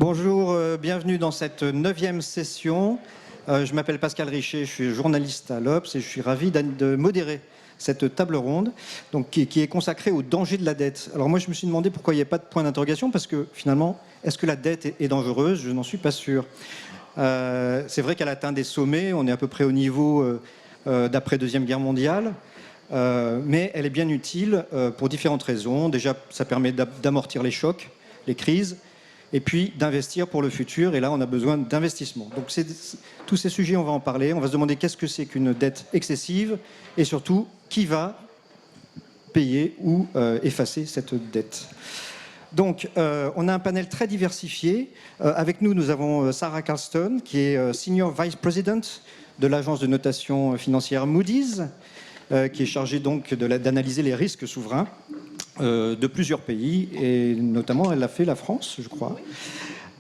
Bonjour, bienvenue dans cette 9e session. Je m'appelle Pascal Richet, je suis journaliste à l'Obs et je suis ravi de modérer cette table ronde donc, qui est consacrée au danger de la dette. Alors moi, je me suis demandé pourquoi il n'y a pas de point d'interrogation, parce que finalement, est-ce que la dette est dangereuse? Je n'en suis pas sûr. C'est vrai qu'elle atteint des sommets, on est à peu près au niveau d'après Deuxième Guerre mondiale. Mais elle est bien utile pour différentes raisons. Déjà, ça permet d'amortir les chocs, les crises, et puis d'investir pour le futur. Et là, on a besoin d'investissement. Donc, tous ces sujets, on va en parler. On va se demander qu'est-ce que c'est qu'une dette excessive, et surtout, qui va payer ou effacer cette dette. Donc, on a un panel très diversifié. Avec nous, nous avons Sarah Carlston, qui est Senior Vice President de l'agence de notation financière Moody's, qui est chargée donc d'analyser les risques souverains de plusieurs pays, et notamment elle a fait la France, je crois.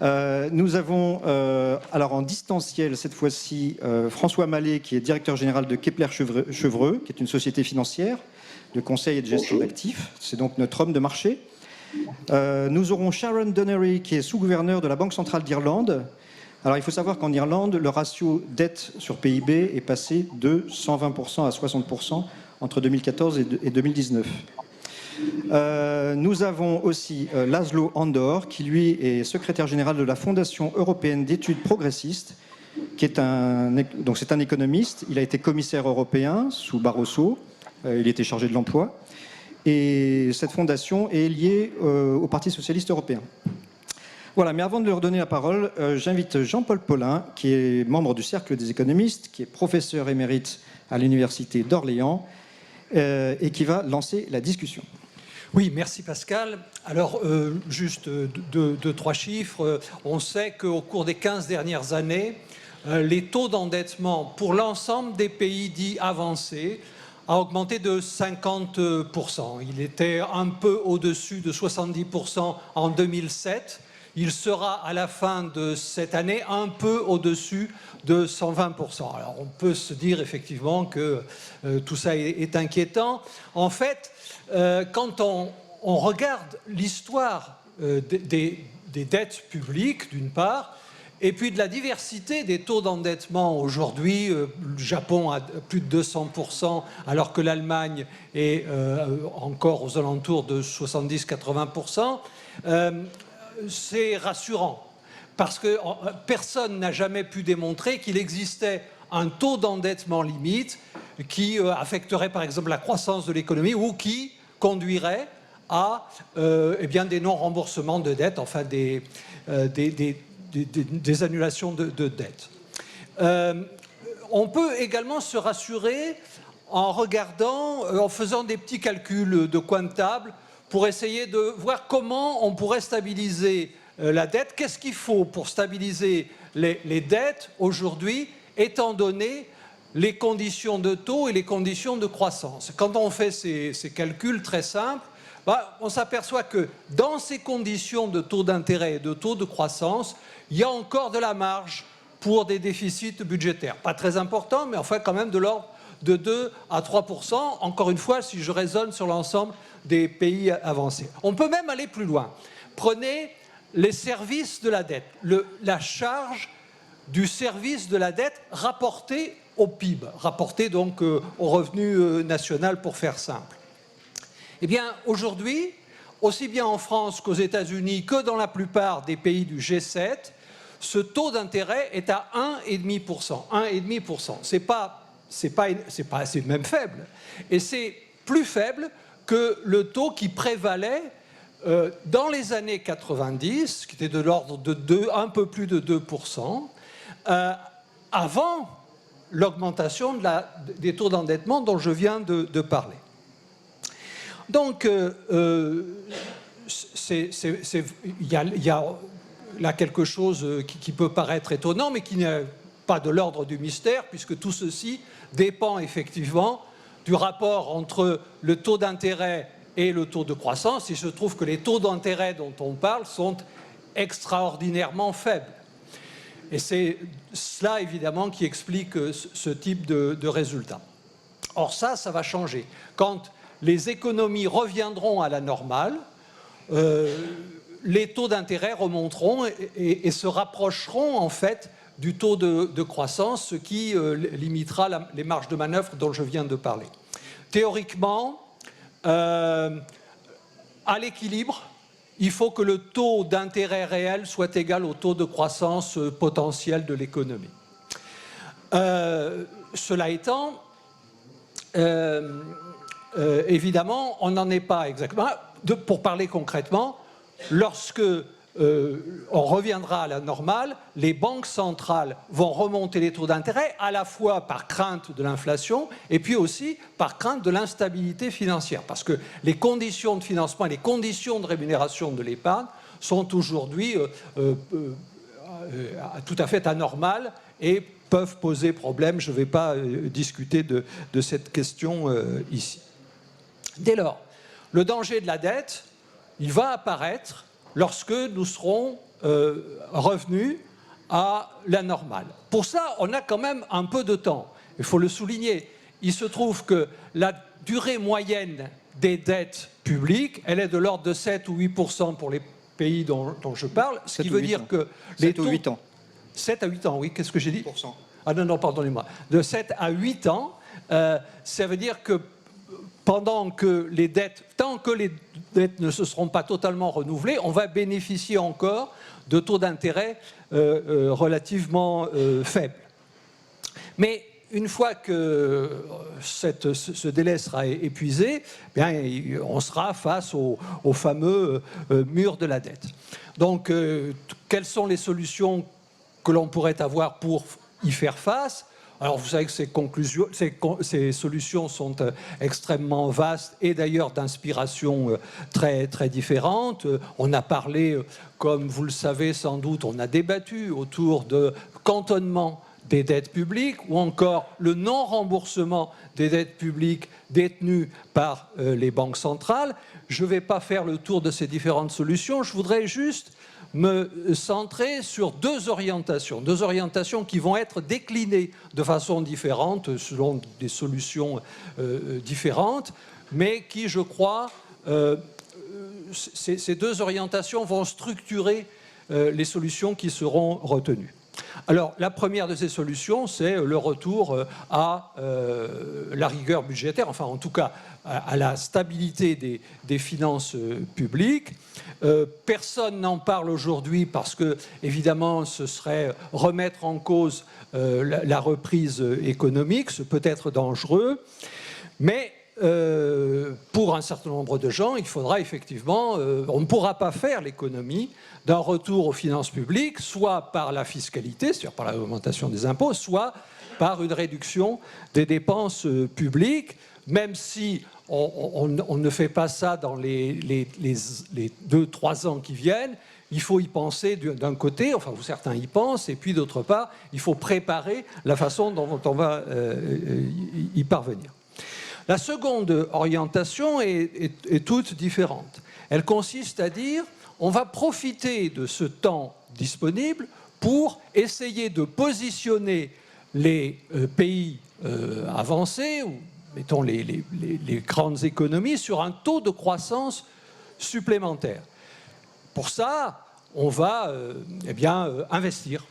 Nous avons, alors en distanciel cette fois-ci, François Mallet, qui est directeur général de Kepler-Chevreux, qui est une société financière de conseil et de gestion d'actifs. C'est donc notre homme de marché. Nous aurons Sharon Donnery, qui est sous-gouverneur de la Banque centrale d'Irlande. Alors il faut savoir qu'en Irlande, le ratio dette sur PIB est passé de 120% à 60% entre 2014 et 2019. Nous avons aussi Laszlo Andor, qui lui est secrétaire général de la Fondation européenne d'études progressistes, qui est donc c'est un économiste. Il a été commissaire européen sous Barroso, il était chargé de l'emploi, et cette fondation est liée au Parti socialiste européen. Voilà, mais avant de leur donner la parole, j'invite Jean-Paul Paulin, qui est membre du Cercle des économistes, qui est professeur émérite à l'Université d'Orléans, et qui va lancer la discussion. Oui, merci Pascal. Alors, juste deux, trois chiffres. On sait qu'au cours des 15 dernières années, les taux d'endettement pour l'ensemble des pays dits avancés a augmenté de 50%. Il était un peu au-dessus de 70% en 2007. Il sera à la fin de cette année un peu au-dessus de 120%. Alors on peut se dire effectivement que tout ça est inquiétant. En fait, quand on regarde l'histoire des dettes publiques, d'une part, et puis de la diversité des taux d'endettement aujourd'hui, le Japon a plus de 200%, alors que l'Allemagne est encore aux alentours de 70-80%, c'est rassurant, parce que personne n'a jamais pu démontrer qu'il existait un taux d'endettement limite qui affecterait par exemple la croissance de l'économie ou qui conduirait à eh bien, des non-remboursements de dettes, enfin des annulations de dettes. On peut également se rassurer en regardant, en faisant des petits calculs de coin de table pour essayer de voir comment on pourrait stabiliser la dette. Qu'est-ce qu'il faut pour stabiliser les dettes aujourd'hui, étant donné les conditions de taux et les conditions de croissance? Quand on fait ces calculs très simples, on s'aperçoit que dans ces conditions de taux d'intérêt et de taux de croissance, il y a encore de la marge pour des déficits budgétaires. Pas très importants, mais enfin quand même de l'ordre de 2 à 3%, encore une fois, si je raisonne sur l'ensemble des pays avancés. On peut même aller plus loin. Prenez les services de la dette, la charge du service de la dette rapportée au PIB, rapportée donc au revenu national pour faire simple. Eh bien, aujourd'hui, aussi bien en France qu'aux États-Unis que dans la plupart des pays du G7, ce taux d'intérêt est à 1,5%. 1,5%. C'est même faible. Et c'est plus faible que le taux qui prévalait dans les années 90, qui était de l'ordre de un peu plus de 2%, avant l'augmentation des taux d'endettement dont je viens de parler. Donc, il y a là quelque chose qui peut paraître étonnant, mais qui n'est pas de l'ordre du mystère, puisque tout ceci dépend effectivement du rapport entre le taux d'intérêt et le taux de croissance. Il se trouve que les taux d'intérêt dont on parle sont extraordinairement faibles. Et c'est cela, évidemment, qui explique ce type de résultat. Or, ça va changer. Quand les économies reviendront à la normale, les taux d'intérêt remonteront et se rapprocheront en fait du taux de croissance, ce qui limitera les marges de manœuvre dont je viens de parler. Théoriquement, à l'équilibre, il faut que le taux d'intérêt réel soit égal au taux de croissance potentiel de l'économie. Cela étant, évidemment, on n'en est pas exactement. Pour parler concrètement, lorsque on reviendra à la normale, les banques centrales vont remonter les taux d'intérêt à la fois par crainte de l'inflation et puis aussi par crainte de l'instabilité financière. Parce que les conditions de financement et les conditions de rémunération de l'épargne sont aujourd'hui tout à fait anormales et peuvent poser problème. Je ne vais pas discuter de cette question ici. Dès lors, le danger de la dette, il va apparaître lorsque nous serons revenus à la normale. Pour ça, on a quand même un peu de temps. Il faut le souligner. Il se trouve que la durée moyenne des dettes publiques, elle est de l'ordre de 7 ou 8% pour les pays dont je parle, ce qui veut dire que les taux... 7 ou 8 ans. 7 à 8 ans, oui, qu'est-ce que j'ai dit ? 8%. Ah non, pardonnez-moi. De 7 à 8 ans, ça veut dire que tant que les dettes ne se seront pas totalement renouvelées, on va bénéficier encore de taux d'intérêt relativement faibles. Mais une fois que ce délai sera épuisé, bien, on sera face au fameux mur de la dette. Donc, quelles sont les solutions que l'on pourrait avoir pour y faire face ? Alors, vous savez que ces solutions sont extrêmement vastes et d'ailleurs d'inspiration très, très différentes. On a parlé, comme vous le savez sans doute, on a débattu autour de cantonnement des dettes publiques ou encore le non-remboursement des dettes publiques détenues par les banques centrales. Je ne vais pas faire le tour de ces différentes solutions. Je voudrais juste me centrer sur deux orientations qui vont être déclinées de façon différente selon des solutions différentes, mais qui, je crois, ces deux orientations vont structurer les solutions qui seront retenues. Alors, la première de ces solutions, c'est le retour à la rigueur budgétaire, enfin en tout cas à la stabilité des finances publiques. Personne n'en parle aujourd'hui parce que, évidemment, ce serait remettre en cause la reprise économique, ce peut être dangereux, mais pour un certain nombre de gens, il faudra effectivement, on ne pourra pas faire l'économie d'un retour aux finances publiques, soit par la fiscalité, c'est-à-dire par l'augmentation des impôts, soit par une réduction des dépenses publiques, même si on ne fait pas ça dans les 2-3 ans qui viennent. Il faut y penser d'un côté, enfin certains y pensent, et puis d'autre part, il faut préparer la façon dont on va y parvenir. La seconde orientation est toute différente. Elle consiste à dire on va profiter de ce temps disponible pour essayer de positionner les pays avancés, ou mettons les grandes économies, sur un taux de croissance supplémentaire. Pour ça, on va investir.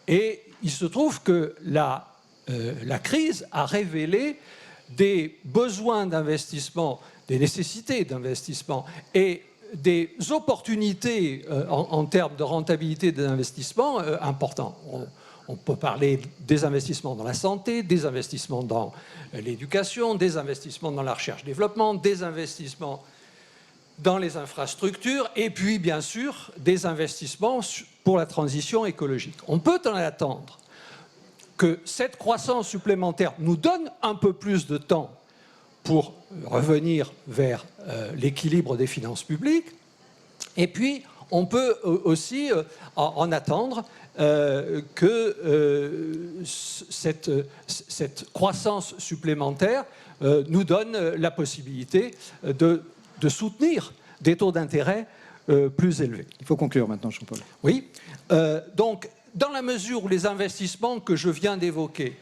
Et il se trouve que la crise a révélé des besoins d'investissement, des nécessités d'investissement et des opportunités en termes de rentabilité des investissements importants. On peut parler des investissements dans la santé, des investissements dans l'éducation, des investissements dans la recherche-développement, des investissements dans les infrastructures et puis, bien sûr, des investissements pour la transition écologique. On peut en attendre que cette croissance supplémentaire nous donne un peu plus de temps pour revenir vers l'équilibre des finances publiques. Et puis, on peut aussi en attendre que cette croissance supplémentaire nous donne la possibilité de soutenir des taux d'intérêt plus élevés. Il faut conclure maintenant, Jean-Paul. Oui. Donc, dans la mesure où les investissements que je viens d'évoquer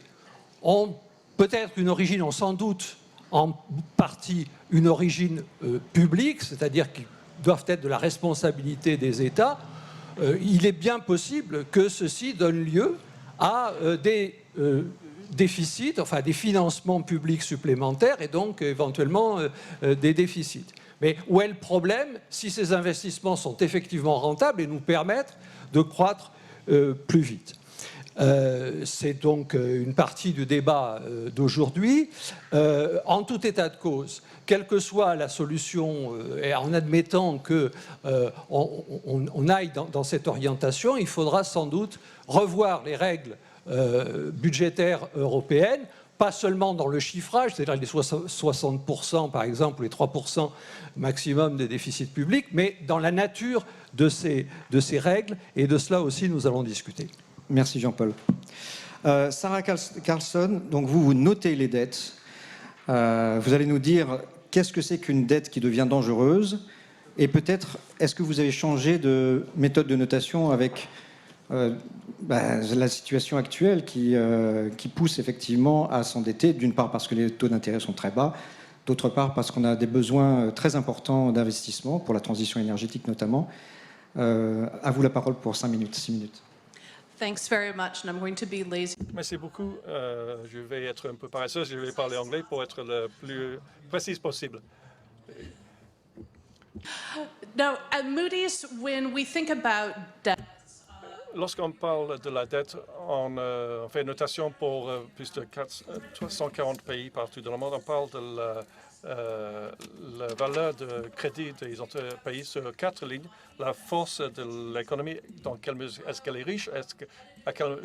ont peut-être une origine, ont sans doute en partie une origine publique, c'est-à-dire doivent être de la responsabilité des États, il est bien possible que ceci donne lieu à des déficits, enfin des financements publics supplémentaires et donc éventuellement des déficits. Mais où est le problème si ces investissements sont effectivement rentables et nous permettent de croître plus vite? C'est donc une partie du débat d'aujourd'hui. En tout état de cause, quelle que soit la solution, et en admettant qu'on aille dans cette orientation, il faudra sans doute revoir les règles budgétaires européennes, pas seulement dans le chiffrage, c'est-à-dire les 60% par exemple, les 3% maximum des déficits publics, mais dans la nature de ces règles, et de cela aussi nous allons discuter. Merci Jean-Paul. Sarah Carlson, donc vous notez les dettes. Vous allez nous dire qu'est-ce que c'est qu'une dette qui devient dangereuse, et peut-être est-ce que vous avez changé de méthode de notation avec la situation actuelle qui pousse effectivement à s'endetter, d'une part parce que les taux d'intérêt sont très bas, d'autre part parce qu'on a des besoins très importants d'investissement pour la transition énergétique notamment. À vous la parole pour 6 minutes. Thanks very much, and I'm going to be lazy. Merci beaucoup. Je vais être un peu paresseuse, je vais parler anglais pour être le plus précise possible. Now, at Moody's, when we think about debt, Lorsqu'on parle de la dette, on fait notation pour plus de 340 pays partout dans le monde. On parle de la valeur de crédit des pays sur 4 lignes, la force de l'économie, dans quelle mesure est-ce qu'elle est riche, à quelle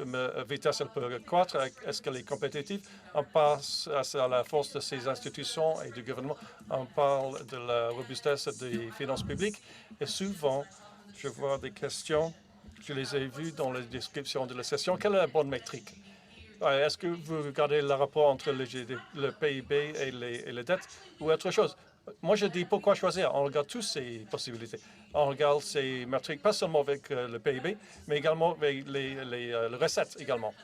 vitesse elle peut croître, est-ce qu'elle est compétitive. On passe à la force de ces institutions et du gouvernement. On parle de la robustesse des finances publiques. Et souvent, je vois des questions, je les ai vues dans la description de la session. Quelle est la bonne métrique? Est-ce que vous regardez le rapport entre le PIB et les dettes ou autre chose? Moi, je dis pourquoi choisir. On regarde toutes ces possibilités. On regarde ces métriques, pas seulement avec le PIB, mais également avec les recettes également,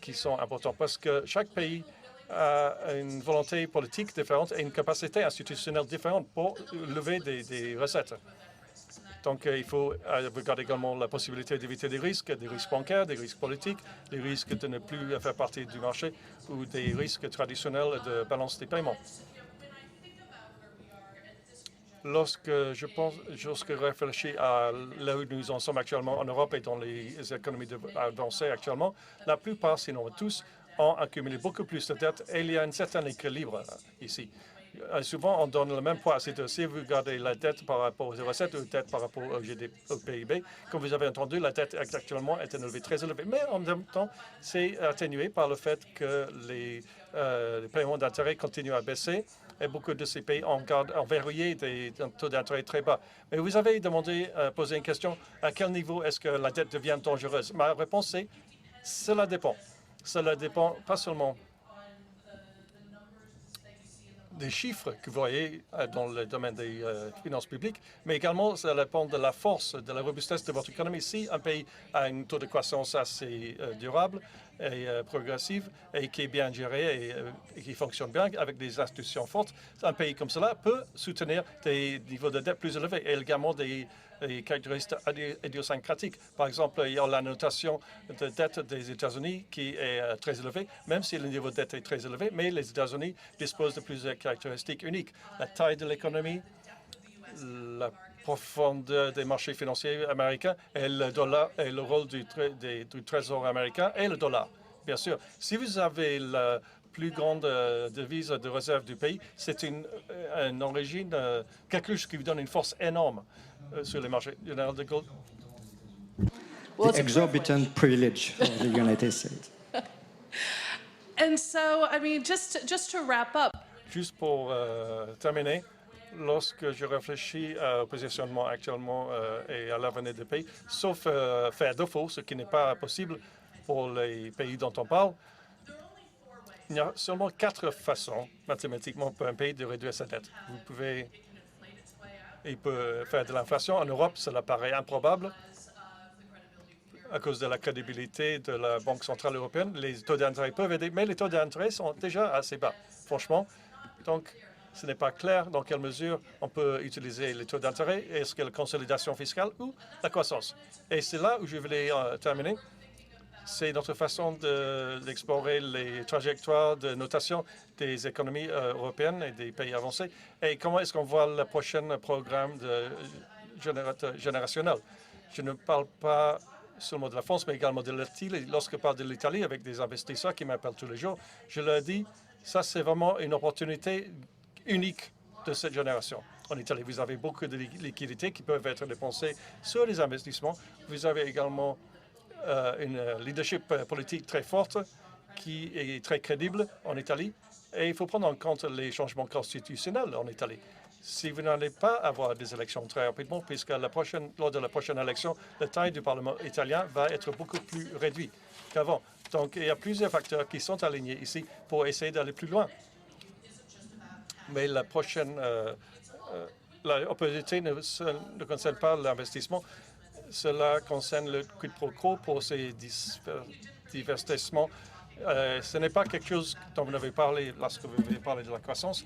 qui sont importantes. Parce que chaque pays a une volonté politique différente et une capacité institutionnelle différente pour lever des recettes. Donc, il faut regarder également la possibilité d'éviter des risques bancaires, des risques politiques, des risques de ne plus faire partie du marché ou des risques traditionnels de balance des paiements. Lorsque je réfléchis à là où nous en sommes actuellement en Europe et dans les économies avancées actuellement, la plupart, sinon tous, ont accumulé beaucoup plus de dettes et il y a un certain équilibre ici. Souvent, on donne le même poids. Si vous regardez la dette par rapport aux recettes ou la dette par rapport au PIB, comme vous avez entendu, la dette actuellement est très élevée. Mais en même temps, c'est atténué par le fait que les paiements d'intérêt continuent à baisser et beaucoup de ces pays ont verrouillé des taux d'intérêt très bas. Mais vous avez posé une question, à quel niveau est-ce que la dette devient dangereuse? Ma réponse, c'est cela dépend. Cela dépend pas seulement des chiffres que vous voyez dans le domaine des finances publiques, mais également ça dépend de la force, de la robustesse de votre économie. Si un pays a un taux de croissance assez durable et progressif et qui est bien géré et qui fonctionne bien avec des institutions fortes, un pays comme cela peut soutenir des niveaux de dette plus élevés et également des caractéristiques idiosyncratiques. Par exemple, il y a la notation de dette des États-Unis qui est très élevée, même si le niveau de dette est très élevé, mais les États-Unis disposent de plusieurs caractéristiques uniques. La taille de l'économie, la profondeur des marchés financiers américains et le dollar et le rôle du trésor américain et le dollar. Bien sûr, si vous avez la plus grande devise de réserve du pays, c'est une origine, quelque chose qui vous donne une force énorme sur les marchés. Général de Gaulle. The exorbitant privilege of the United States. and so, I mean, just to wrap up, Juste pour terminer, lorsque je réfléchis au positionnement actuellement et à l'avenir des pays, sauf faire défaut, ce qui n'est pas possible pour les pays dont on parle, il y a seulement 4 façons mathématiquement pour un pays de réduire sa dette. Il peut faire de l'inflation. En Europe, cela paraît improbable à cause de la crédibilité de la Banque centrale européenne. Les taux d'intérêt peuvent aider, mais les taux d'intérêt sont déjà assez bas, franchement. Donc, ce n'est pas clair dans quelle mesure on peut utiliser les taux d'intérêt. Est-ce que la consolidation fiscale ou la croissance? Et c'est là où je voulais terminer. C'est notre façon d'explorer les trajectoires de notation des économies européennes et des pays avancés. Et comment est-ce qu'on voit le prochain programme générationnel? Je ne parle pas seulement de la France, mais également de l'Italie. Lorsque je parle de l'Italie avec des investisseurs qui m'appellent tous les jours, je leur dis, ça c'est vraiment une opportunité unique de cette génération. En Italie, vous avez beaucoup de liquidités qui peuvent être dépensées sur les investissements. Vous avez également une leadership politique très forte qui est très crédible en Italie. Et il faut prendre en compte les changements constitutionnels en Italie. Si vous n'allez pas avoir des élections très rapidement, puisque lors de la prochaine élection, la taille du Parlement italien va être beaucoup plus réduite qu'avant. Donc, il y a plusieurs facteurs qui sont alignés ici pour essayer d'aller plus loin. Mais la prochaine l'opportunité ne concerne pas l'investissement. Cela concerne le quid pro quo pour ces divertissements. Ce n'est pas quelque chose dont vous avez parlé lorsque vous avez parlé de la croissance.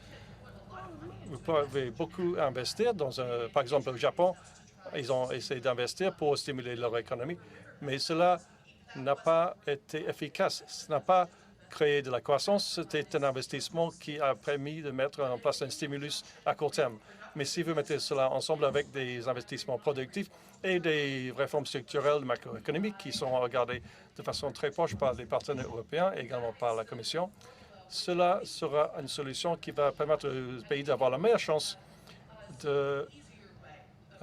Vous pouvez beaucoup investir par exemple au Japon, ils ont essayé d'investir pour stimuler leur économie, mais cela n'a pas été efficace. Ce n'a pas créé de la croissance. C'était un investissement qui a permis de mettre en place un stimulus à court terme. Mais si vous mettez cela ensemble avec des investissements productifs et des réformes structurelles macroéconomiques qui sont regardées de façon très proche par les partenaires européens et également par la Commission, cela sera une solution qui va permettre au pays d'avoir la meilleure chance de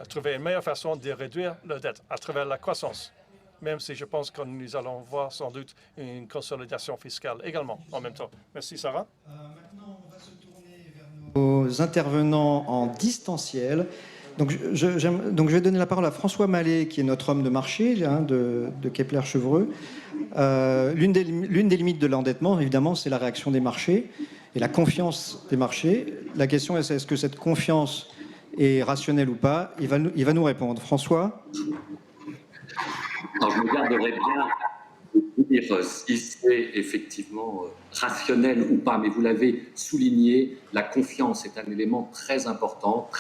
trouver une meilleure façon de réduire la dette à travers la croissance, même si je pense que nous allons voir sans doute une consolidation fiscale également en même temps. Merci Sarah. Maintenant, on va se tourner vers nos intervenants en distanciel. Donc je vais donner la parole à François Mallet, qui est notre homme de marché de Kepler-Chevreux. L'une des limites de l'endettement, évidemment, c'est la réaction des marchés et la confiance des marchés. La question est que cette confiance est rationnelle ou pas? Il va nous répondre. François? Alors, je me garderai bien de dire si c'est effectivement rationnel ou pas, mais vous l'avez souligné, la confiance est un élément très important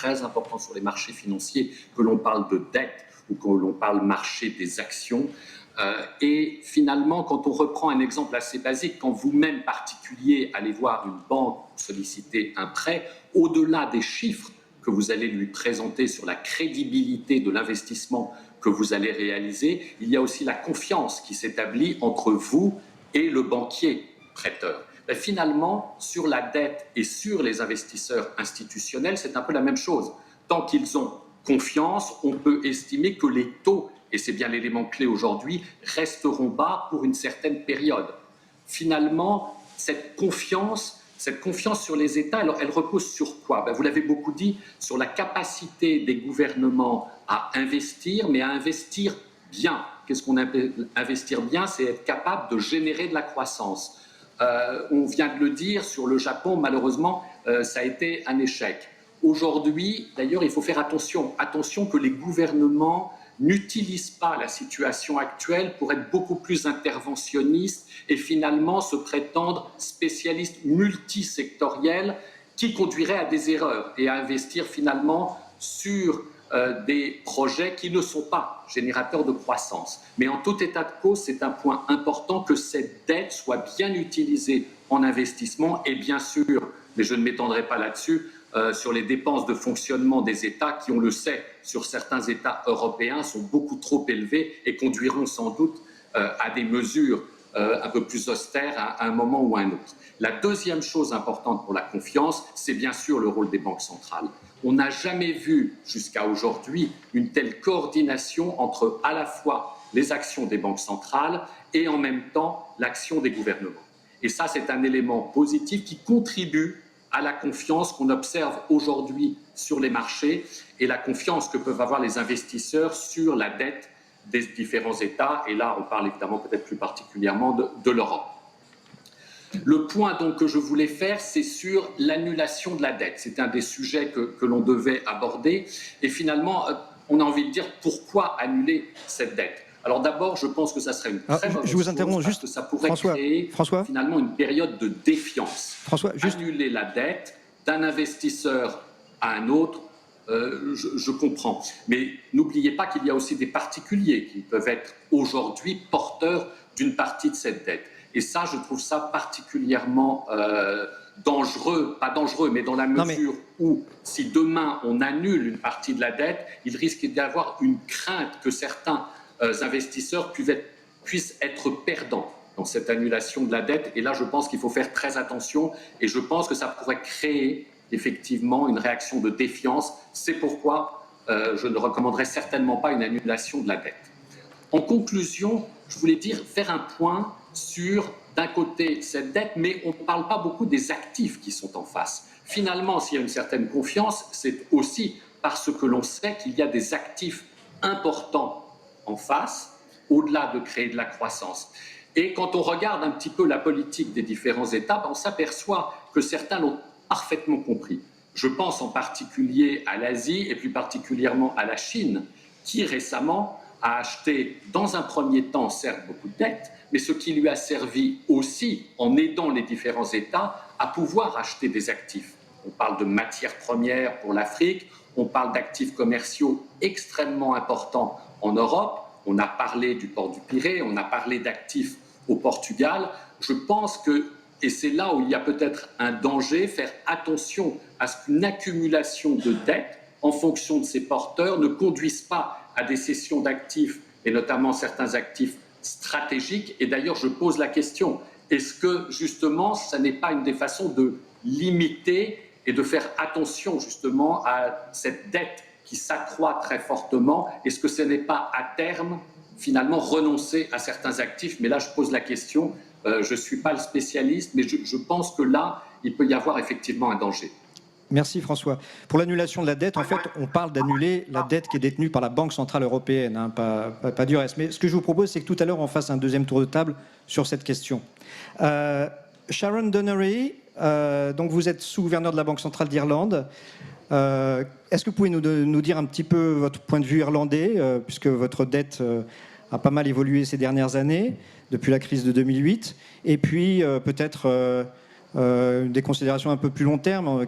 sur les marchés financiers, que l'on parle de dette ou que l'on parle marché des actions. Et finalement, quand on reprend un exemple assez basique, quand vous-même particulier allez voir une banque solliciter un prêt, au-delà des chiffres que vous allez lui présenter sur la crédibilité de l'investissement que vous allez réaliser, il y a aussi la confiance qui s'établit entre vous et le banquier prêteur. Mais finalement, sur la dette et sur les investisseurs institutionnels, c'est un peu la même chose. Tant qu'ils ont confiance, on peut estimer que les taux, et c'est bien l'élément clé aujourd'hui, resteront bas pour une certaine période. Finalement, cette confiance sur les États, alors elle repose sur quoi? Vous l'avez beaucoup dit, sur la capacité des gouvernements à investir, mais à investir bien. Qu'est-ce qu'on appelle investir bien? C'est être capable de générer de la croissance. On vient de le dire, sur le Japon, malheureusement, ça a été un échec. Aujourd'hui, d'ailleurs, il faut faire attention que les gouvernements n'utilisent pas la situation actuelle pour être beaucoup plus interventionnistes et finalement se prétendre spécialistes multisectoriels qui conduiraient à des erreurs et à investir finalement sur des projets qui ne sont pas générateurs de croissance. Mais en tout état de cause, c'est un point important que cette dette soit bien utilisée en investissement et bien sûr, mais je ne m'étendrai pas là-dessus, sur les dépenses de fonctionnement des États qui, on le sait, sur certains États européens sont beaucoup trop élevées et conduiront sans doute à des mesures un peu plus austères à un moment ou à un autre. La deuxième chose importante pour la confiance, c'est bien sûr le rôle des banques centrales. On n'a jamais vu jusqu'à aujourd'hui une telle coordination entre à la fois les actions des banques centrales et en même temps l'action des gouvernements. Et ça, c'est un élément positif qui contribue à la confiance qu'on observe aujourd'hui sur les marchés et la confiance que peuvent avoir les investisseurs sur la dette des différents États. Et là, on parle évidemment peut-être plus particulièrement de l'Europe. Le point donc que je voulais faire, c'est sur l'annulation de la dette. C'est un des sujets que l'on devait aborder. Et finalement, on a envie de dire pourquoi annuler cette dette. Alors d'abord, je pense que ça serait une très mauvaise je vous interromps chose, juste, parce que ça pourrait créer finalement une période de défiance. François, juste... Annuler la dette d'un investisseur à un autre, je comprends. Mais n'oubliez pas qu'il y a aussi des particuliers qui peuvent être aujourd'hui porteurs d'une partie de cette dette. Et ça, je trouve ça particulièrement dangereux, pas dangereux, mais dans la mesure où si demain on annule une partie de la dette, il risque d'y avoir une crainte que certains investisseurs puissent être perdants dans cette annulation de la dette. Et là, je pense qu'il faut faire très attention et je pense que ça pourrait créer effectivement une réaction de défiance. C'est pourquoi je ne recommanderais certainement pas une annulation de la dette. En conclusion, je voulais faire un point sur, d'un côté, cette dette, mais on ne parle pas beaucoup des actifs qui sont en face. Finalement, s'il y a une certaine confiance, c'est aussi parce que l'on sait qu'il y a des actifs importants en face, au-delà de créer de la croissance. Et quand on regarde un petit peu la politique des différents États, on s'aperçoit que certains l'ont parfaitement compris. Je pense en particulier à l'Asie et plus particulièrement à la Chine, qui récemment a acheté dans un premier temps, certes, beaucoup de dettes, mais ce qui lui a servi aussi, en aidant les différents États, à pouvoir acheter des actifs. On parle de matières premières pour l'Afrique, on parle d'actifs commerciaux extrêmement importants en Europe, on a parlé du port du Pirée, on a parlé d'actifs au Portugal. Je pense que, et c'est là où il y a peut-être un danger, faire attention à ce qu'une accumulation de dettes en fonction de ces porteurs ne conduise pas à des cessions d'actifs, et notamment certains actifs stratégiques. Et d'ailleurs, je pose la question, est-ce que justement, ça n'est pas une des façons de limiter et de faire attention justement à cette dette qui s'accroît très fortement? Est-ce que ce n'est pas à terme, finalement, renoncer à certains actifs? Mais là, je pose la question, je ne suis pas le spécialiste, mais je pense que là, il peut y avoir effectivement un danger. Merci François. Pour l'annulation de la dette, en fait, on parle d'annuler la dette qui est détenue par la Banque Centrale Européenne, hein, pas du reste. Mais ce que je vous propose, c'est que tout à l'heure, on fasse un deuxième tour de table sur cette question. Sharon Donnery, donc vous êtes sous-gouverneur de la Banque Centrale d'Irlande. Est-ce que vous pouvez nous dire un petit peu votre point de vue irlandais, puisque votre dette a pas mal évolué ces dernières années, depuis la crise de 2008, et puis peut-être des considérations un peu plus long terme.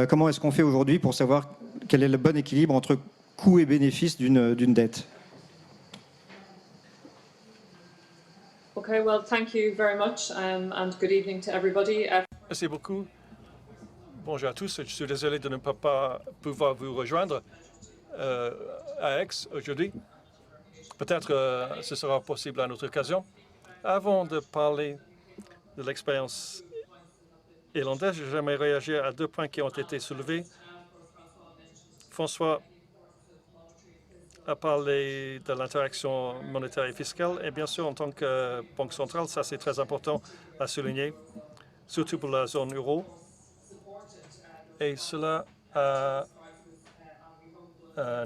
Comment est-ce qu'on fait aujourd'hui pour savoir quel est le bon équilibre entre coût et bénéfice d'une dette? Okay, well, thank you very much, and good evening to everybody. Merci beaucoup. Bonjour à tous. Je suis désolé de ne pas pouvoir vous rejoindre à Aix aujourd'hui. Peut-être ce sera possible à une autre occasion. Avant de parler de l'expérience irlandaise, j'aimerais réagir à deux points qui ont été soulevés. François a parlé de l'interaction monétaire et fiscale, et bien sûr, en tant que banque centrale, ça c'est très important à souligner, surtout pour la zone euro. Et cela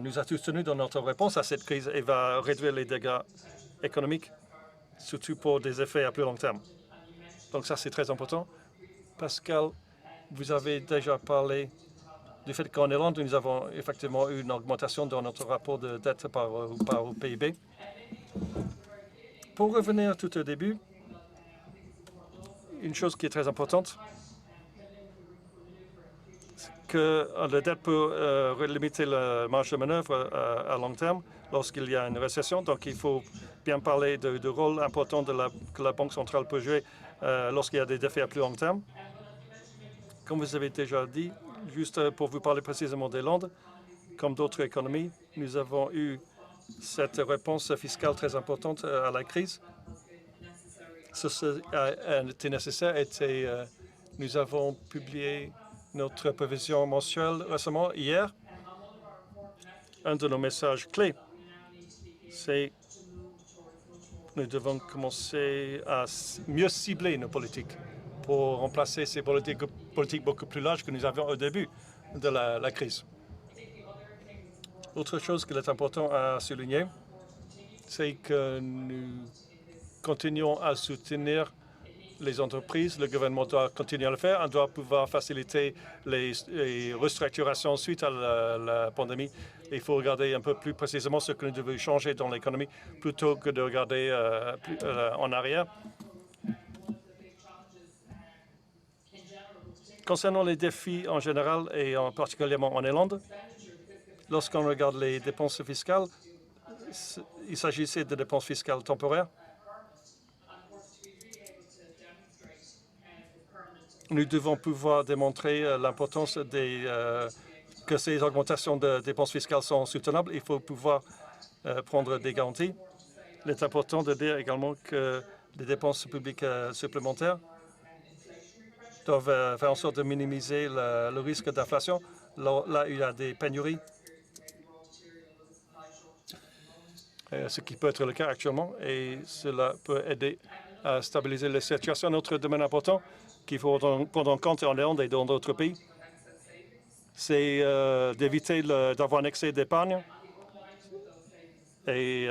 nous a soutenus dans notre réponse à cette crise et va réduire les dégâts économiques, surtout pour des effets à plus long terme. Donc ça, c'est très important. Pascal, vous avez déjà parlé du fait qu'en Irlande, nous avons effectivement eu une augmentation dans notre rapport de dette par PIB. Pour revenir tout au début, une chose qui est très importante, c'est que la dette peut limiter la marge de manœuvre à long terme lorsqu'il y a une récession. Donc il faut bien parler du rôle important que la Banque centrale peut jouer lorsqu'il y a des défis à plus long terme. Comme vous avez déjà dit, juste pour vous parler précisément d'Irlande, comme d'autres économies, nous avons eu cette réponse fiscale très importante à la crise. Ce a été nécessaire et nous avons publié notre prévision mensuelle récemment, hier. Un de nos messages clés, c'est que nous devons commencer à mieux cibler nos politiques pour remplacer ces politiques beaucoup plus larges que nous avions au début de la crise. Autre chose qu'il est important à souligner, c'est que nous continuons à soutenir les entreprises. Le gouvernement doit continuer à le faire. On doit pouvoir faciliter les restructurations suite à la pandémie. Il faut regarder un peu plus précisément ce que nous devons changer dans l'économie plutôt que de regarder en arrière. Concernant les défis en général et particulièrement en Irlande, lorsqu'on regarde les dépenses fiscales, il s'agissait de dépenses fiscales temporaires. Nous devons pouvoir démontrer l'importance que ces augmentations de dépenses fiscales sont soutenables. Il faut pouvoir prendre des garanties. Il est important de dire également que les dépenses publiques supplémentaires doivent faire en sorte de minimiser le risque d'inflation. Là, il y a des pénuries, ce qui peut être le cas actuellement, et cela peut aider à stabiliser la situation. Un autre domaine important qu'il faut prendre en compte en Irlande et dans d'autres pays, c'est d'éviter d'avoir un excès d'épargne. Et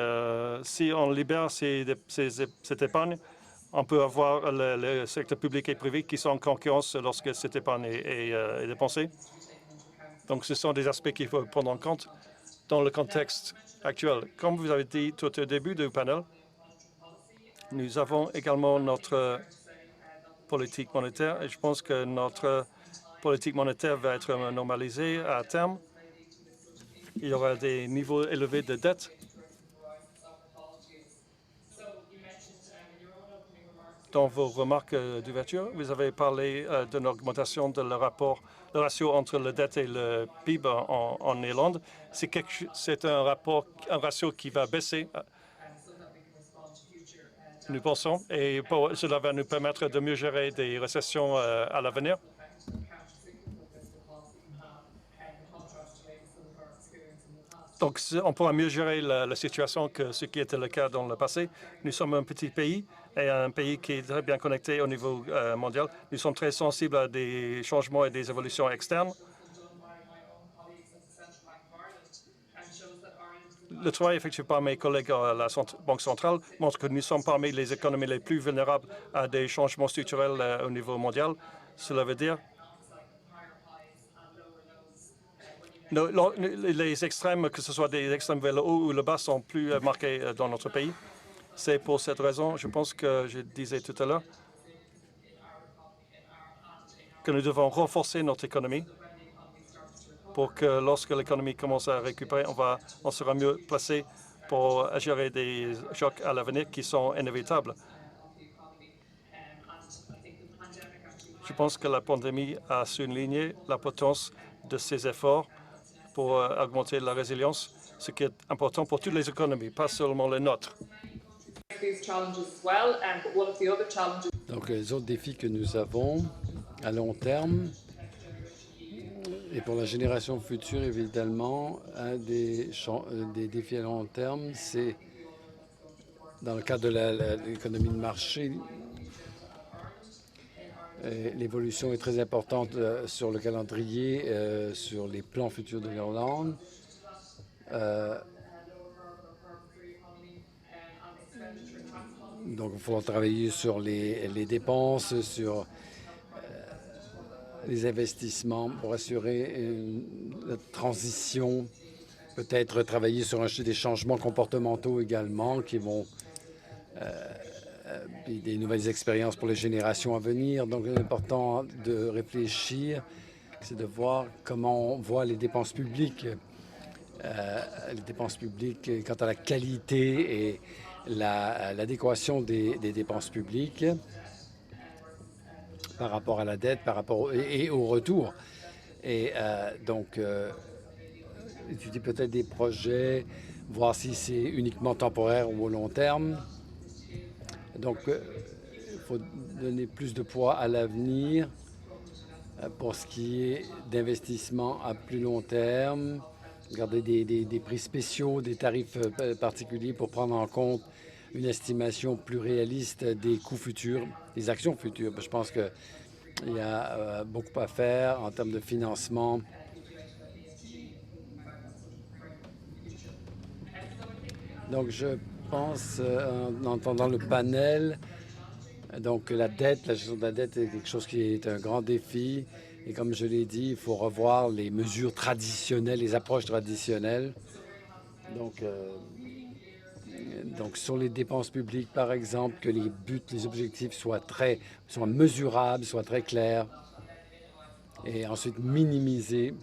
si on libère cette épargne, on peut avoir le secteur public et privé qui sont en concurrence lorsque cette épargne est dépensée. Donc, ce sont des aspects qu'il faut prendre en compte dans le contexte actuel. Comme vous avez dit tout au début du panel, nous avons également notre politique monétaire et je pense que notre politique monétaire va être normalisée à terme. Il y aura des niveaux élevés de dette. Dans vos remarques d'ouverture, vous avez parlé d'une augmentation de le ratio entre la dette et le PIB en Irlande. C'est un ratio qui va baisser, nous pensons, et cela va nous permettre de mieux gérer des récessions à l'avenir. Donc, on pourra mieux gérer la situation que ce qui était le cas dans le passé. Nous sommes un petit pays et un pays qui est très bien connecté au niveau mondial. Nous sommes très sensibles à des changements et des évolutions externes. Le travail effectué par mes collègues à la Banque centrale montre que nous sommes parmi les économies les plus vulnérables à des changements structurels au niveau mondial. Cela veut dire les extrêmes, que ce soit des extrêmes vers le haut ou le bas, sont plus marqués dans notre pays. C'est pour cette raison, je pense que je disais tout à l'heure, que nous devons renforcer notre économie pour que lorsque l'économie commence à récupérer, on sera mieux placé pour gérer des chocs à l'avenir qui sont inévitables. Je pense que la pandémie a souligné l'importance de ces efforts pour augmenter la résilience, ce qui est important pour toutes les économies, pas seulement les nôtres. Donc, les autres défis que nous avons à long terme, et pour la génération future, évidemment, un des défis à long terme, c'est dans le cadre de l'économie de marché, l'évolution est très importante sur le calendrier, sur les plans futurs de l'Irlande. Donc, il faut travailler sur les dépenses, sur les investissements pour assurer la transition, peut-être travailler sur des changements comportementaux également qui vont puis des nouvelles expériences pour les générations à venir. Donc, l'important de réfléchir, c'est de voir comment on voit les dépenses publiques quant à la qualité et l'adéquation des dépenses publiques par rapport à la dette, par rapport et au retour. Et donc, étudier peut-être des projets, voir si c'est uniquement temporaire ou au long terme. Donc, il faut donner plus de poids à l'avenir pour ce qui est d'investissement à plus long terme, garder des prix spéciaux, des tarifs particuliers pour prendre en compte une estimation plus réaliste des coûts futurs, des actions futures. Je pense qu'il y a beaucoup à faire en termes de financement. Donc, je pense, en entendant le panel, donc la dette, la gestion de la dette est quelque chose qui est un grand défi. Et comme je l'ai dit, il faut revoir les mesures traditionnelles, les approches traditionnelles. Donc sur les dépenses publiques, par exemple, que les buts, les objectifs soient mesurables, soient très clairs. et ensuite minimiser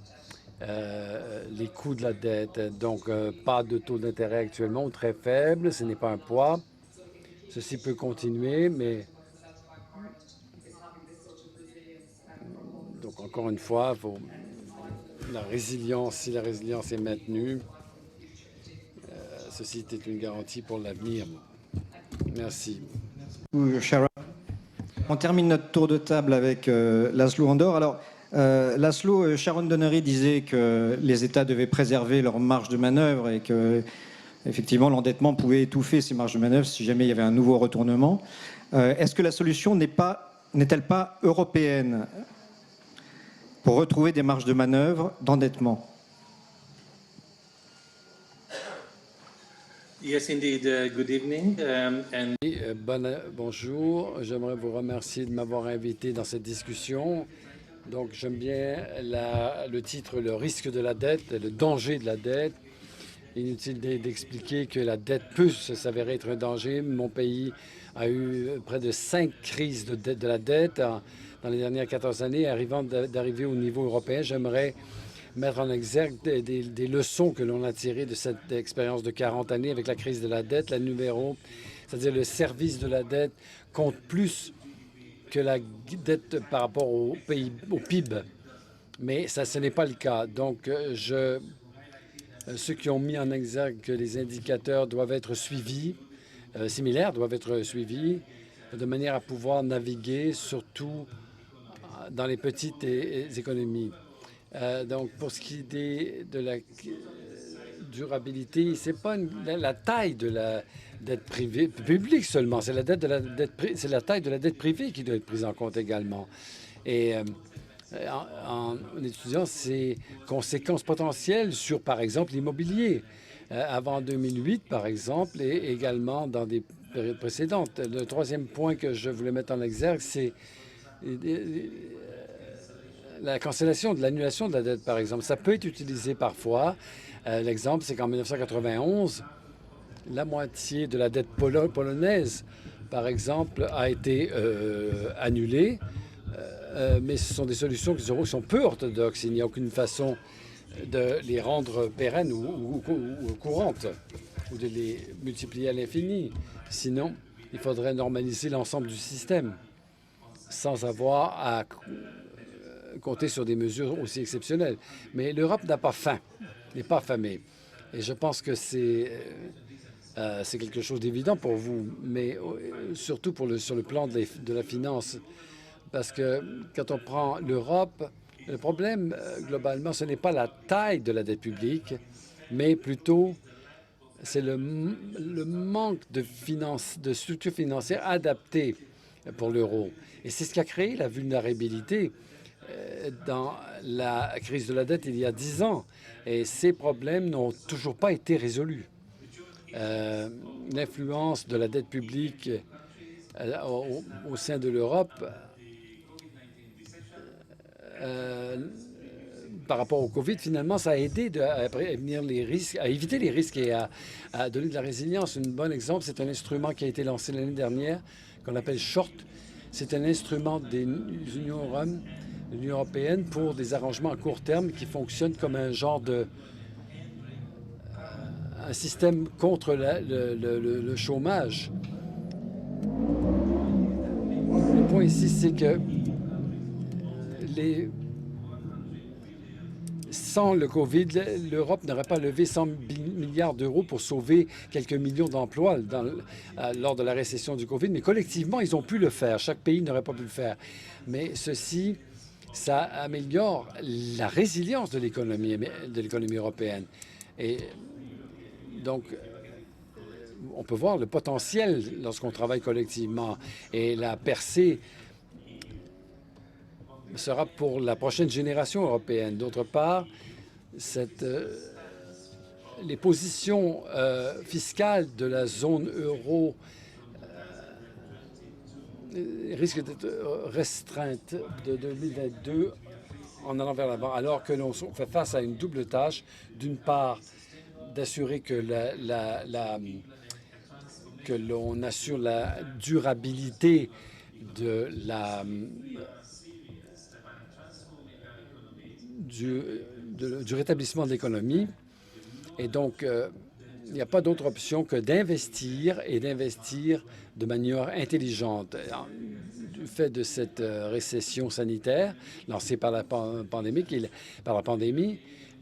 les coûts de la dette. Donc, pas de taux d'intérêt actuellement, très faible, ce n'est pas un poids. Ceci peut continuer, mais donc encore une fois, la résilience, si la résilience est maintenue, ceci est une garantie pour l'avenir. Merci. Sharon. On termine notre tour de table avec Laszlo Andor. Alors, Laszlo, Sharon Donnery disait que les États devaient préserver leurs marges de manœuvre et que, effectivement, l'endettement pouvait étouffer ces marges de manœuvre si jamais il y avait un nouveau retournement. Est-ce que la solution n'est-elle pas européenne pour retrouver des marges de manœuvre d'endettement? Yes, indeed. Good evening. Bonjour, j'aimerais vous remercier de m'avoir invité dans cette discussion. Donc, j'aime bien le titre, le risque de la dette, le danger de la dette. Inutile d'expliquer que la dette peut s'avérer être un danger. Mon pays a eu près de 5 crises de la dette dans les dernières 14 années. D'arriver au niveau européen, j'aimerais mettre en exergue des leçons que l'on a tirées de cette expérience de 40 années avec la crise de la dette. La numéro, c'est-à-dire le service de la dette, compte plus que la dette par rapport au PIB. Mais ça, ce n'est pas le cas. Donc, ceux qui ont mis en exergue que les indicateurs doivent être suivis, similaires doivent être suivis, de manière à pouvoir naviguer, surtout dans les petites économies. Donc, pour ce qui est de la durabilité, c'est pas la taille de la dette privée, publique seulement, c'est la taille de la dette privée qui doit être prise en compte également. Et en étudiant ces conséquences potentielles sur, par exemple, l'immobilier. Avant 2008, par exemple, et également dans des périodes précédentes. Le troisième point que je voulais mettre en exergue, c'est la cancellation, de l'annulation de la dette, par exemple. Ça peut être utilisé parfois. L'exemple, c'est qu'en 1991, la moitié de la dette polonaise, par exemple, a été annulée. Mais ce sont des solutions qui sont peu orthodoxes. Il n'y a aucune façon de les rendre pérennes ou courantes, ou de les multiplier à l'infini. Sinon, il faudrait normaliser l'ensemble du système sans avoir à compter sur des mesures aussi exceptionnelles. Mais l'Europe n'a pas faim, n'est pas affamée. Et je pense que c'est quelque chose d'évident pour vous, mais surtout sur le plan de la finance. Parce que quand on prend l'Europe, le problème, globalement, ce n'est pas la taille de la dette publique, mais plutôt c'est le manque de structures financières adaptées pour l'euro. Et c'est ce qui a créé la vulnérabilité dans la crise de la dette il y a 10 ans. Et ces problèmes n'ont toujours pas été résolus. L'influence de la dette publique au sein de l'Europe par rapport au COVID, finalement, ça a aidé à prévenir les risques, à éviter les risques et à donner de la résilience. Un bon exemple, c'est un instrument qui a été lancé l'année dernière, qu'on appelle SHORT. C'est un instrument de l'Union européenne pour des arrangements à court terme qui fonctionnent comme un genre un système contre le chômage. Le point ici, c'est que sans le COVID, l'Europe n'aurait pas levé 100 milliards d'euros pour sauver quelques millions d'emplois lors de la récession du COVID. Mais collectivement, ils ont pu le faire. Chaque pays n'aurait pas pu le faire. Mais ceci, ça améliore la résilience de l'économie européenne. Et donc, on peut voir le potentiel lorsqu'on travaille collectivement. Et la percée sera pour la prochaine génération européenne. D'autre part, les positions fiscales de la zone euro risquent d'être restreintes de 2022 en allant vers l'avant, alors que l'on fait face à une double tâche. D'une part, d'assurer que l'on assure la durabilité de du rétablissement de l'économie. Et donc, il n'y a pas d'autre option que d'investir et d'investir de manière intelligente. Du fait de cette récession sanitaire lancée par la pandémie,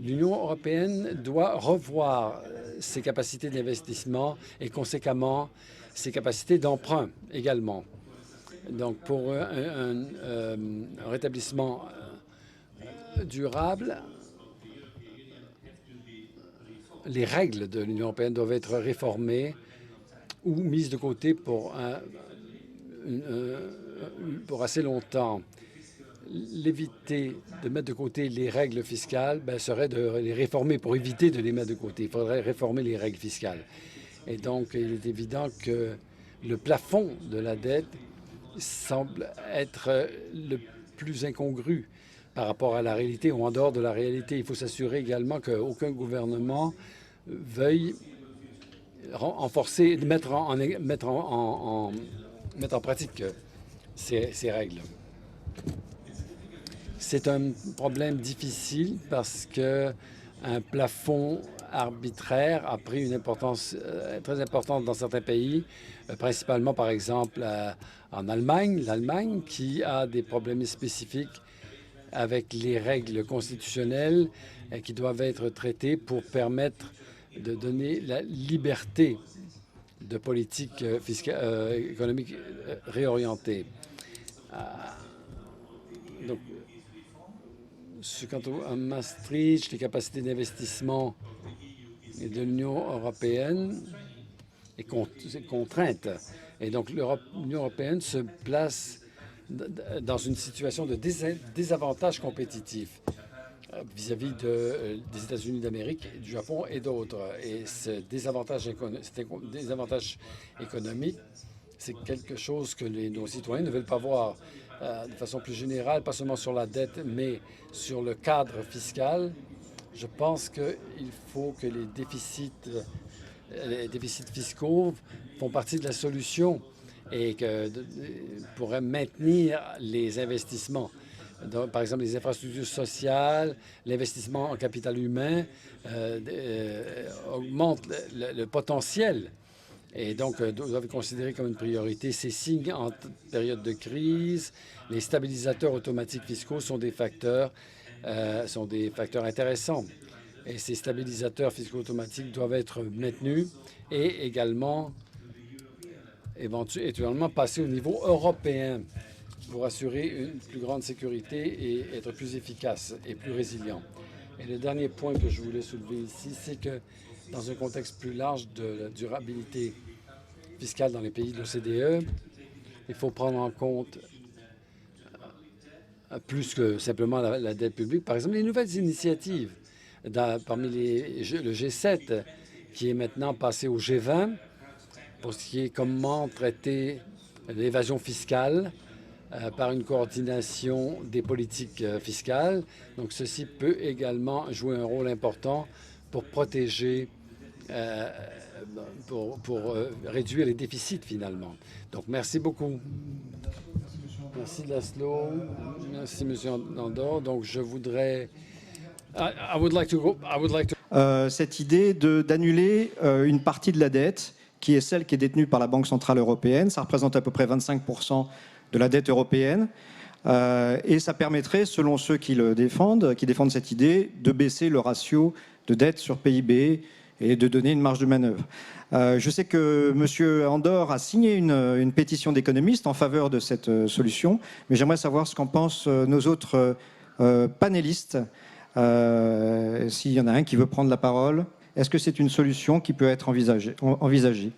l'Union européenne doit revoir ses capacités d'investissement et conséquemment ses capacités d'emprunt également. Donc, pour un rétablissement durable, les règles de l'Union européenne doivent être réformées ou mises de côté pour assez longtemps. L'éviter de mettre de côté les règles fiscales serait de les réformer pour éviter de les mettre de côté. Il faudrait réformer les règles fiscales. Et donc, il est évident que le plafond de la dette semble être le plus incongru par rapport à la réalité ou en dehors de la réalité. Il faut s'assurer également qu'aucun gouvernement veuille mettre en pratique ces règles. C'est un problème difficile parce qu'un plafond arbitraire a pris une importance très importante dans certains pays, principalement par exemple en Allemagne, l'Allemagne qui a des problèmes spécifiques avec les règles constitutionnelles qui doivent être traitées pour permettre de donner la liberté de politique économique réorientée. Donc, quant à Maastricht, les capacités d'investissement de l'Union européenne est contrainte. Et donc, l'Union européenne se place dans une situation de désavantage compétitif vis-à-vis des États-Unis d'Amérique, du Japon et d'autres. Et ce désavantage économique, c'est quelque chose que nos citoyens ne veulent pas voir de façon plus générale, pas seulement sur la dette, mais sur le cadre fiscal. Je pense qu'il faut que les déficits fiscaux font partie de la solution et pourraient maintenir les investissements. Donc, par exemple, les infrastructures sociales, l'investissement en capital humain augmente le potentiel et donc doivent être considérés comme une priorité. Ces signes en période de crise, les stabilisateurs automatiques fiscaux sont des facteurs intéressants. Et ces stabilisateurs fiscaux automatiques doivent être maintenus et également éventuellement passer au niveau européen pour assurer une plus grande sécurité et être plus efficace et plus résilient. Et le dernier point que je voulais soulever ici, c'est que dans un contexte plus large de la durabilité fiscale dans les pays de l'OCDE, il faut prendre en compte plus que simplement la dette publique. Par exemple, les nouvelles initiatives parmi le G7, qui est maintenant passé au G20, pour ce qui est comment traiter l'évasion fiscale par une coordination des politiques fiscales. Donc, ceci peut également jouer un rôle important pour protéger, pour réduire les déficits finalement. Donc, merci beaucoup. Merci Laszlo. Merci M. Andor. Donc, je voudrais... cette idée d'annuler une partie de la dette qui est celle qui est détenue par la Banque centrale européenne. Ça représente à peu près 25% de la dette européenne. Et ça permettrait, selon ceux qui défendent cette idée, de baisser le ratio de dette sur PIB et de donner une marge de manœuvre. Je sais que M. Andor a signé une pétition d'économistes en faveur de cette solution, mais j'aimerais savoir ce qu'en pensent nos autres panélistes. S'il y en a un qui veut prendre la parole, est-ce que c'est une solution qui peut être envisagée?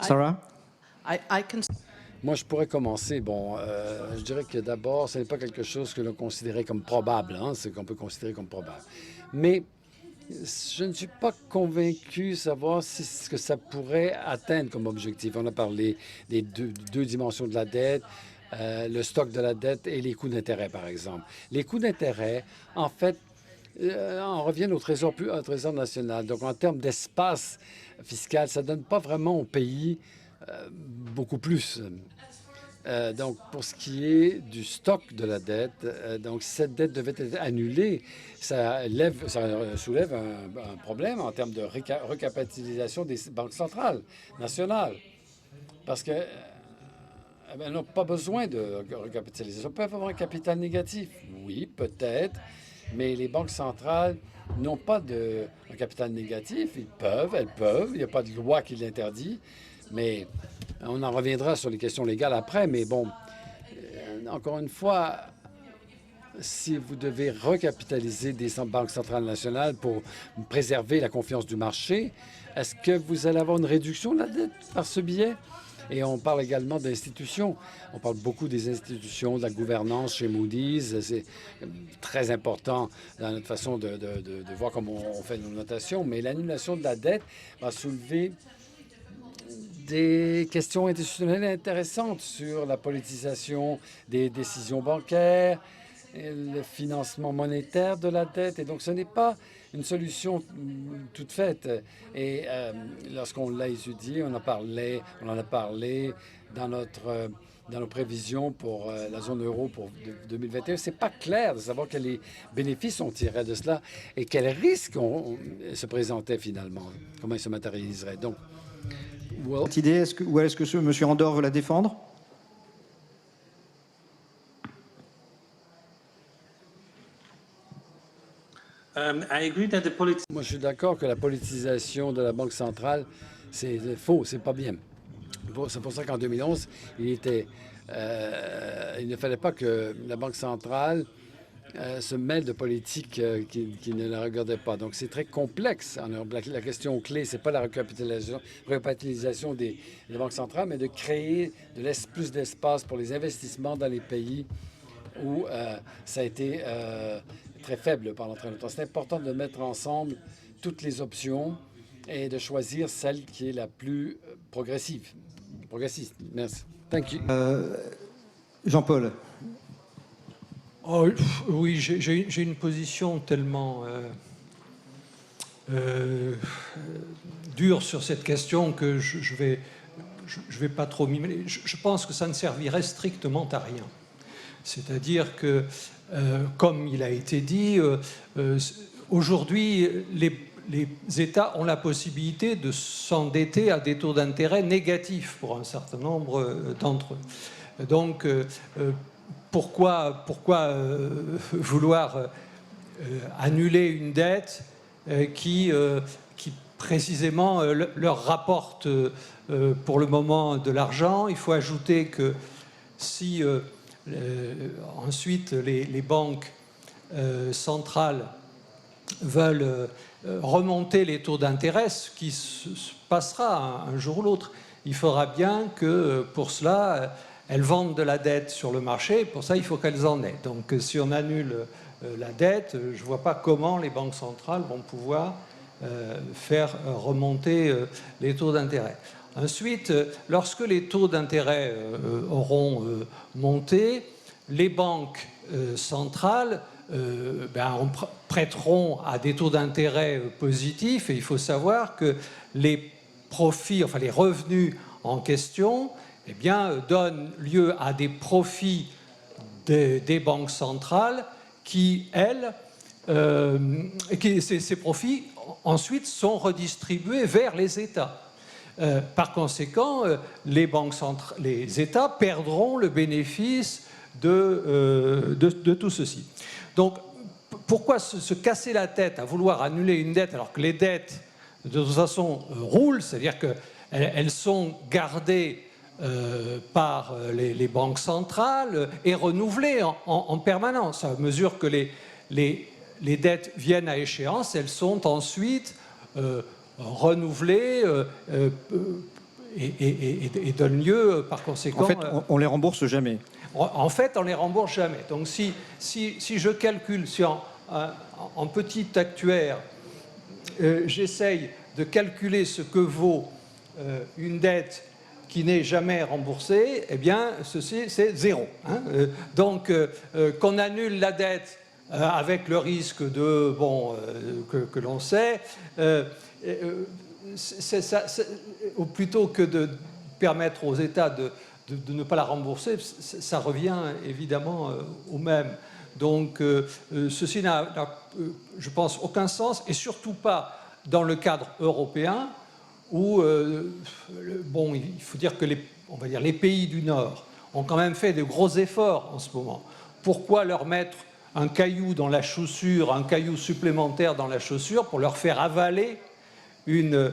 Sarah? Moi, je pourrais commencer. Bon, je dirais que d'abord, ce n'est pas quelque chose que l'on considérait comme probable, ce qu'on peut considérer comme probable. Mais je ne suis pas convaincu de savoir ce que ça pourrait atteindre comme objectif. On a parlé des deux dimensions de la dette, le stock de la dette et les coûts d'intérêt, par exemple. Les coûts d'intérêt, en fait, on revient au Trésor national. Donc, en termes d'espace fiscal, ça ne donne pas vraiment au pays beaucoup plus. Donc, pour ce qui est du stock de la dette, donc si cette dette devait être annulée, ça soulève un problème en termes de recapitalisation des banques centrales nationales. Parce que elles n'ont pas besoin de recapitalisation. Elles peuvent avoir un capital négatif. Oui, peut-être, mais les banques centrales n'ont pas de capital négatif. Elles peuvent. Il n'y a pas de loi qui l'interdit. Mais on en reviendra sur les questions légales après. Mais bon, encore une fois, si vous devez recapitaliser des banques centrales nationales pour préserver la confiance du marché, est-ce que vous allez avoir une réduction de la dette par ce biais? Et on parle également d'institutions. On parle beaucoup des institutions, de la gouvernance chez Moody's. C'est très important dans notre façon de voir comment on fait nos notations. Mais l'annulation de la dette va soulever des questions institutionnelles intéressantes sur la politisation des décisions bancaires, et le financement monétaire de la dette. Et donc, ce n'est pas une solution toute faite. Et lorsqu'on l'a étudié, on en a parlé dans nos prévisions pour la zone euro pour 2021. C'est pas clair de savoir quels bénéfices on tirerait de cela et quels risques se présentaient finalement, comment ils se matérialiseraient. Donc, cette idée, est-ce que M. Andor veut la défendre? Moi, je suis d'accord que la politisation de la Banque centrale, c'est faux, c'est pas bien. C'est pour ça qu'en 2011, il ne fallait pas que la Banque centrale se mêle de politiques qui ne la regardaient pas. Donc, c'est très complexe. La question clé, c'est pas la recapitalisation des banques centrales, mais de créer plus d'espace pour les investissements dans les pays où ça a été très faible pendant très longtemps. C'est important de mettre ensemble toutes les options et de choisir celle qui est la plus progressiste. Merci. Thank you. Jean-Paul. Oh, oui, j'ai une position tellement dure sur cette question que je vais pas trop m'y mêler. Je pense que ça ne servirait strictement à rien. C'est-à-dire que, comme il a été dit, aujourd'hui, les États ont la possibilité de s'endetter à des taux d'intérêt négatifs pour un certain nombre d'entre eux. Donc, pourquoi vouloir annuler une dette qui précisément leur rapporte pour le moment de l'argent? Il faut ajouter que si ensuite les banques centrales veulent remonter les taux d'intérêt, ce qui se passera un jour ou l'autre, il faudra bien que pour cela, elles vendent de la dette sur le marché. Pour ça, il faut qu'elles en aient. Donc, si on annule la dette, je ne vois pas comment les banques centrales vont pouvoir faire remonter les taux d'intérêt. Ensuite, lorsque les taux d'intérêt auront monté, les banques centrales prêteront à des taux d'intérêt positifs. Et il faut savoir que les profits, enfin les revenus en question, eh bien, donnent lieu à des profits des banques centrales qui, elles, ces profits ensuite sont redistribués vers les États. Par conséquent, les États perdront le bénéfice de tout ceci. Donc, pourquoi se casser la tête à vouloir annuler une dette alors que les dettes, de toute façon, roulent, c'est-à-dire qu'elles sont gardées par les banques centrales et renouvelées en permanence. À mesure que les dettes viennent à échéance, elles sont ensuite renouvelées et donnent lieu, par conséquent... En fait, on les rembourse jamais. En fait, on les rembourse jamais. Donc, si je calcule, si en petit actuaire, j'essaye de calculer ce que vaut une dette qui n'est jamais remboursée, eh bien, ceci, c'est zéro. Hein. Donc, qu'on annule la dette avec le risque de, que l'on sait, plutôt que de permettre aux États de de ne pas la rembourser, ça revient évidemment au même. Donc ceci n'a, je pense, aucun sens, et surtout pas dans le cadre européen où, bon, il faut dire que on va dire, les pays du Nord ont quand même fait de gros efforts en ce moment. Pourquoi leur mettre un caillou dans la chaussure, un caillou supplémentaire dans la chaussure pour leur faire avaler une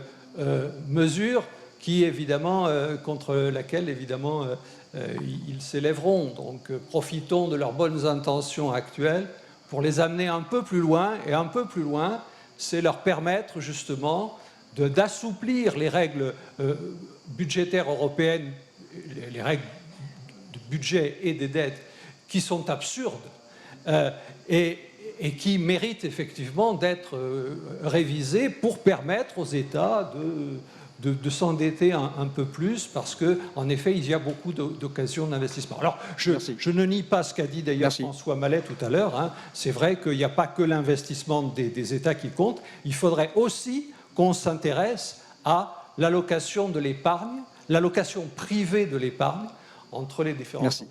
mesure qui, évidemment, contre laquelle, évidemment, ils s'élèveront. Donc, profitons de leurs bonnes intentions actuelles pour les amener un peu plus loin, et un peu plus loin, c'est leur permettre, justement, d'assouplir les règles budgétaires européennes, les règles de budget et des dettes, qui sont absurdes, et qui méritent effectivement d'être révisées pour permettre aux États de s'endetter un peu plus, parce qu'en effet, il y a beaucoup d'occasions d'investissement. Alors, je ne nie pas ce qu'a dit d'ailleurs François Mallet tout à l'heure. Hein. C'est vrai qu'il n'y a pas que l'investissement des États qui compte. Il faudrait aussi qu'on s'intéresse à l'allocation de l'épargne, l'allocation privée de l'épargne entre les différents... Merci.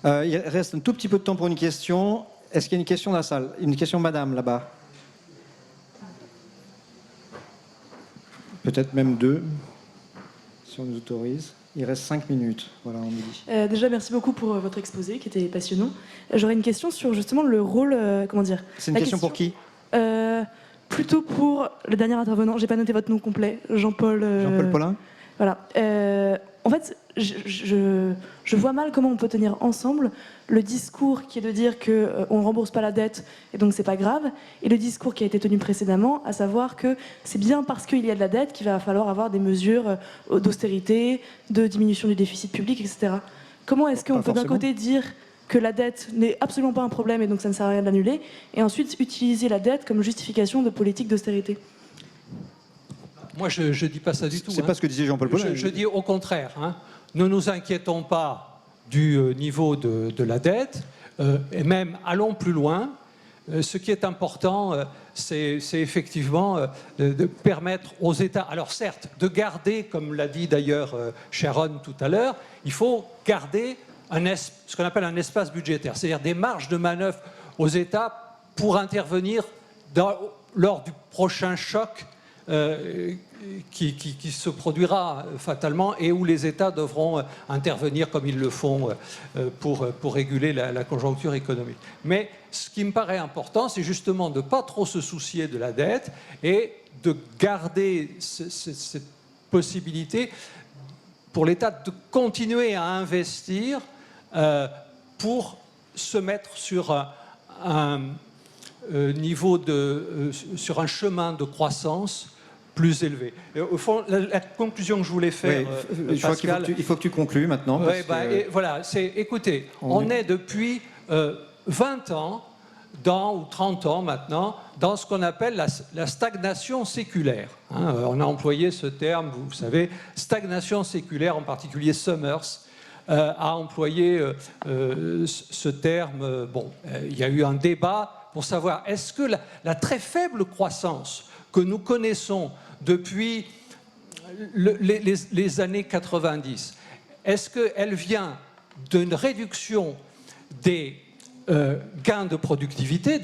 Il reste un tout petit peu de temps pour une question. Est-ce qu'il y a une question dans la salle? Une question, madame, là-bas. Peut-être même 2, si on nous autorise. Il reste 5 minutes, voilà, on nous dit. Déjà, merci beaucoup pour votre exposé, qui était passionnant. J'aurais une question sur justement le rôle, comment dire... C'est une question pour qui? Plutôt pour le dernier intervenant. J'ai pas noté votre nom complet. Jean-Paul... Jean-Paul Paulin. Voilà. En fait, je vois mal comment on peut tenir ensemble le discours qui est de dire qu'on ne rembourse pas la dette et donc c'est pas grave, et le discours qui a été tenu précédemment, à savoir que c'est bien parce qu'il y a de la dette qu'il va falloir avoir des mesures d'austérité, de diminution du déficit public, etc. Comment est-ce qu'on peut d'un côté dire que la dette n'est absolument pas un problème et donc ça ne sert à rien de l'annuler, et ensuite utiliser la dette comme justification de politique d'austérité? Moi, je ne dis pas ça du tout. C'est pas ce que disait Jean-Paul Paulin. Je dis au contraire. Hein, ne nous inquiétons pas du niveau de la dette, et même allons plus loin. Ce qui est important, c'est effectivement de permettre aux États, alors certes, de garder, comme l'a dit d'ailleurs Sharon tout à l'heure, il faut garder ce qu'on appelle un espace budgétaire, c'est-à-dire des marges de manœuvre aux États pour intervenir lors du prochain choc qui se produira fatalement, et où les États devront intervenir comme ils le font pour réguler la conjoncture économique. Mais ce qui me paraît important, c'est justement de ne pas trop se soucier de la dette et de garder cette possibilité pour l'État de continuer à investir pour se mettre sur un niveau sur un chemin de croissance plus élevé. Et au fond, la conclusion que je voulais faire, je Pascal... crois qu'il faut que tu conclues maintenant. Ouais, voilà, écoutez, on est depuis 20 ans, ou 30 ans maintenant, dans ce qu'on appelle la stagnation séculaire. Hein, on a employé ce terme, vous savez, stagnation séculaire, en particulier Summers a employé ce terme. Bon, il y a eu un débat pour savoir est-ce que la très faible croissance que nous connaissons depuis les années 90, est-ce qu'elle vient d'une réduction des gains de productivité,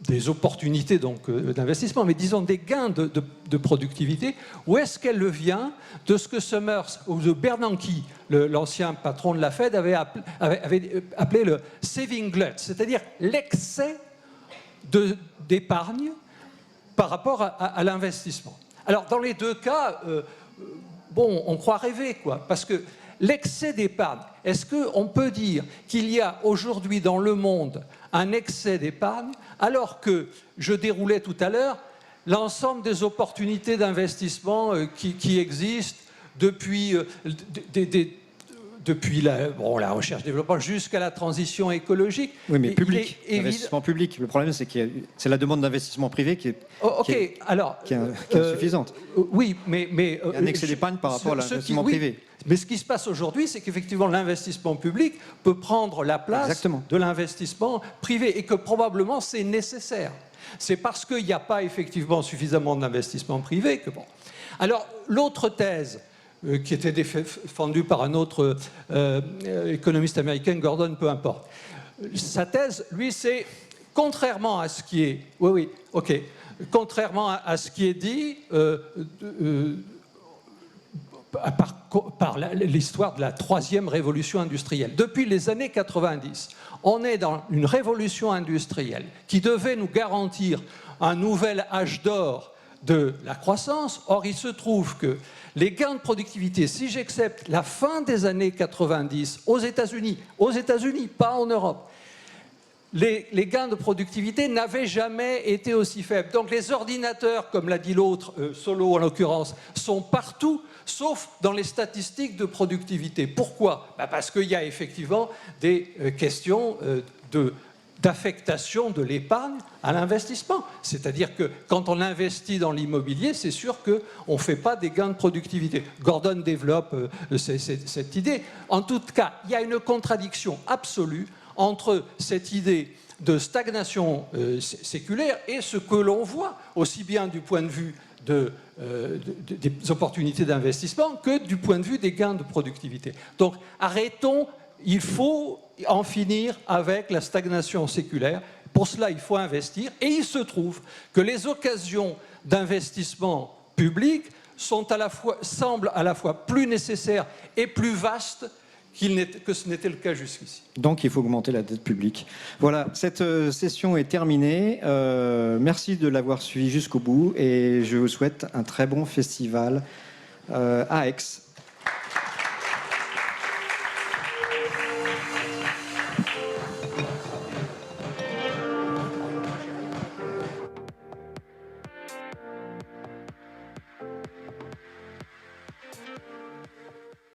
des opportunités donc d'investissement, mais disons des gains de productivité, ou est-ce qu'elle vient de ce que Summers ou de Bernanke, l'ancien patron de la Fed, avait appelé le saving glut, c'est-à-dire l'excès d'épargne par rapport à l'investissement. Alors, dans les deux cas, bon, on croit rêver, quoi, parce que l'excès d'épargne, est-ce qu'on peut dire qu'il y a aujourd'hui dans le monde un excès d'épargne, alors que, je déroulais tout à l'heure, l'ensemble des opportunités d'investissement qui existent depuis la recherche-développement jusqu'à la transition écologique. Oui, mais public, investissement public. Le problème, c'est que c'est la demande d'investissement privé qui est insuffisante. Oui, mais il y a un excès d'épargne par rapport à l'investissement privé. Mais ce qui se passe aujourd'hui, c'est qu'effectivement, l'investissement public peut prendre la place de l'investissement privé, et que probablement c'est nécessaire. C'est parce qu'il n'y a pas effectivement suffisamment d'investissement privé que bon. Alors, l'autre thèse qui était défendue par un autre économiste américain, Gordon, peu importe. Sa thèse, lui, c'est contrairement à ce qui est... Oui, ok. Contrairement à ce qui est dit par l'histoire de la troisième révolution industrielle. Depuis les années 90, on est dans une révolution industrielle qui devait nous garantir un nouvel âge d'or de la croissance. Or, il se trouve que les gains de productivité, si j'accepte la fin des années 90 aux États-Unis, pas en Europe, les gains de productivité n'avaient jamais été aussi faibles. Donc les ordinateurs, comme l'a dit l'autre, Solow en l'occurrence, sont partout, sauf dans les statistiques de productivité. Pourquoi? Parce qu'il y a effectivement des questions d'affectation de l'épargne à l'investissement. C'est-à-dire que quand on investit dans l'immobilier, c'est sûr qu'on ne fait pas des gains de productivité. Gordon développe cette idée. En tout cas, il y a une contradiction absolue entre cette idée de stagnation séculaire et ce que l'on voit, aussi bien du point de vue des opportunités d'investissement que du point de vue des gains de productivité. Donc arrêtons, il faut en finir avec la stagnation séculaire. Pour cela, il faut investir. Et il se trouve que les occasions d'investissement public semblent à la fois plus nécessaires et plus vastes que ce n'était le cas jusqu'ici. Donc il faut augmenter la dette publique. Voilà, cette session est terminée. Merci de l'avoir suivi jusqu'au bout et je vous souhaite un très bon festival à Aix.